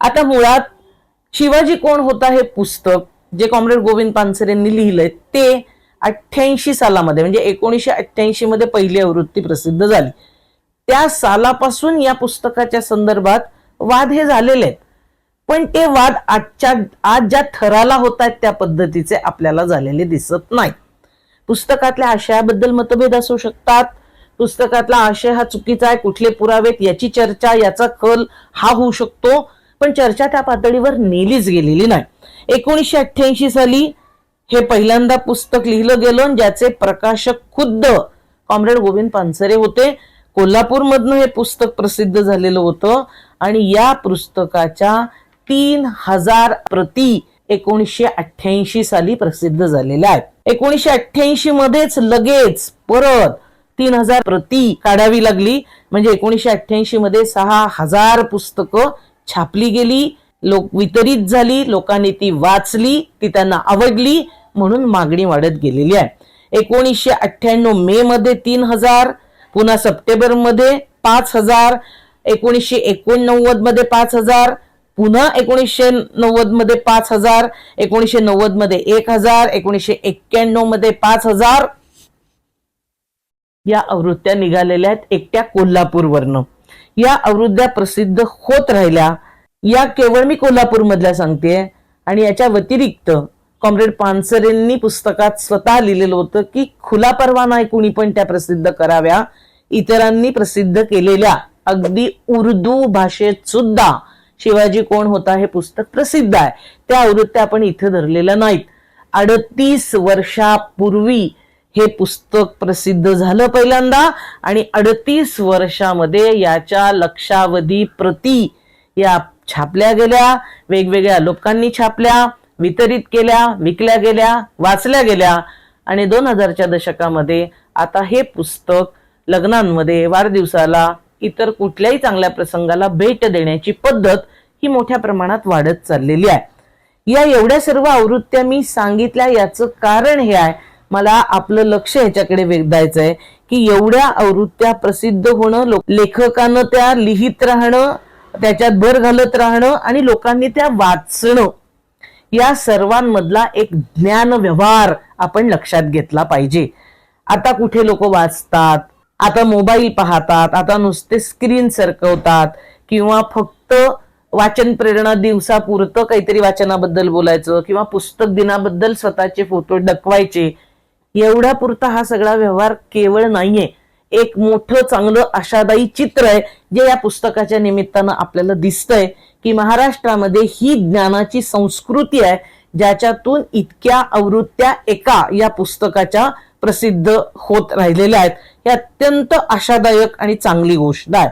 आता मुळात शिवाजी कोण होता हे पुस्तक जे कॉम्रेड गोविंद पानसरेंनी लिहिलंय ते 88 सालामध्ये म्हणजे 1988 मध्ये पहिली आवृत्ती प्रसिद्ध झाली. त्या सालापासून या पुस्तकाच्या संदर्भात वाद हे झालेले आहेत, पण ते वाद आज ज्या थराला होत आहेत त्या पद्धतीचे आपल्याला झालेले दिसत नाही. पुस्तकातल्या आशयाबद्दल मतभेद असू शकतात, पुस्तकातला आशय हा चुकीचा आहे, कुठले पुरावेत याची चर्चा, याचा कल हा होऊ शकतो, पण चर्चा त्या पातळीवर नेलीच गेलेली नाही. 1988 साली हे पहिल्यांदा पुस्तक लिहिलं गेलं, ज्याचे प्रकाशक खुद्द कॉम्रेड गोविंद पानसरे होते. कोल्हापूरमधनं हे पुस्तक प्रसिद्ध झालेलं होतं आणि या पुस्तकाच्या 3000 प्रती 1988 साली प्रसिद्ध झालेल्या आहेत. 1988 मध्येच लगेच परत 3000 प्रती काढावी लागली, म्हणजे 1988 मध्ये 6000 पुस्तकं छापली गेली, वितरित झाली, लोकांनी ती वाचली, ती त्यांना आवडली, म्हणून मागणी वाढत गेलेली आहे. 1998 मे मध्ये 3000, पुन्हा सप्टेंबर मध्ये 5000, 1989 मध्ये 5000, पुन्हा 1990 मध्ये 5000, 1990 मध्ये 1000, 1991 मध्ये 5000 या आवृत्त्या निघालेल्या आहेत एकट्या कोल्हापूरवरनं. या आवृत्त्या प्रसिद्ध होत राहिल्या. या केवळ मी कोल्हापूर मधल्या सांगते, आणि याच्या व्यतिरिक्त कॉम्रेड पानसरेंनी पुस्तकात स्वतः लिहिलेलं होतं की खुला परवाना आहे कुणी पण त्या प्रसिद्ध कराव्या. इतरांनी प्रसिद्ध केलेल्या अगदी उर्दू भाषेत सुद्धा शिवाजी कोण होता हे पुस्तक प्रसिद्ध आहे. त्या आवृत्त्या आपण इथे धरलेल्या नाहीत. 38 वर्षापूर्वी हे पुस्तक प्रसिद्ध झालं पहिल्यांदा, आणि 38 वर्षामध्ये याच्या लक्षावधी प्रती या छापल्या गेल्या, वेगवेगळ्या लोकांनी छापल्या, वितरित केल्या, विकल्या गेल्या, वाचल्या गेल्या, आणि 2000च्या दशकामध्ये आता हे पुस्तक लग्नांमध्ये, वाढदिवसाला, इतर कुठल्याही चांगल्या प्रसंगाला भेट देण्याची पद्धत ही मोठ्या प्रमाणात वाढत चाललेली आहे. या एवढ्या सर्व आवृत्त्या मी सांगितल्या, याचं कारण हे आहे, मला आपलं लक्ष ह्याच्याकडे वेधायचंय की एवढ्या आवृत्त्या प्रसिद्ध होणं, लेखकानं त्या लिहित राहणं, त्याच्यात भर घालत राहणं आणि लोकांनी त्या वाचणं, या सर्वांमधला एक ज्ञान व्यवहार आपण लक्षात घेतला पाहिजे. आता कुठे लोक वाचतात, आता मोबाईल पाहतात, आता नुसते स्क्रीन सरकवतात, किंवा फक्त वाचन प्रेरणा दिवसापुरतं काहीतरी वाचनाबद्दल बोलायचं किंवा पुस्तक दिनाबद्दल स्वतःचे फोटो डकवायचे, एवढ्या पुरता हा सगळा व्यवहार केवळ नाहीये. एक मोठं चांगलं आशादायी चित्र आहे जे या पुस्तकाच्या निमित्तानं आपल्याला दिसतंय की महाराष्ट्रामध्ये ही ज्ञानाची संस्कृती आहे, ज्याच्यातून इतक्या आवृत्त्या एका या पुस्तकाच्या प्रसिद्ध होत राहिलेल्या आहेत. ही अत्यंत आशादायक आणि चांगली गोष्ट आहे.